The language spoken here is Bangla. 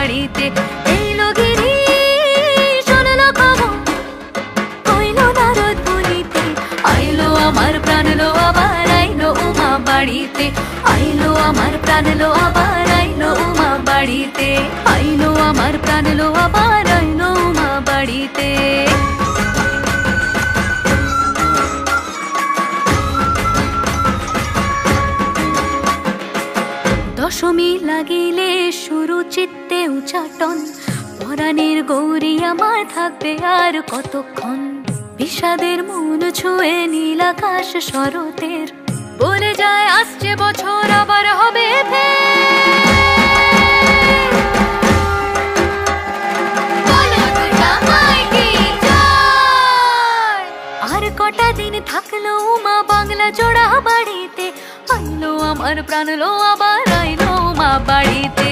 বাড়িতে। এলো গিরি শুনলো খবর, কইলো নারদ বলিতে, আইলো আমার প্রাণ লো আবার আইলো উমা বাড়িতে। আইলো আমার প্রাণ লো আবার আইলো উমা বাড়িতে। আইলো আমার প্রাণ লো আবার আইলো উমা বাড়িতে। দশমী লাগিলে শুরু চিত্তে উচাটন, পরাণের গৌরী আমার থাকবে আর কতক্ষণ। বিষাদের মন ছুঁয়ে নীল আকাশ শরতের, বলে যায় আসছে বছর আবার হবে আর কটা দিন থাকলো উমা বাংলা জোড়া বাড়িতে। আইলো আমার প্রাণ লো আবার আইলো উমা বাড়িতে।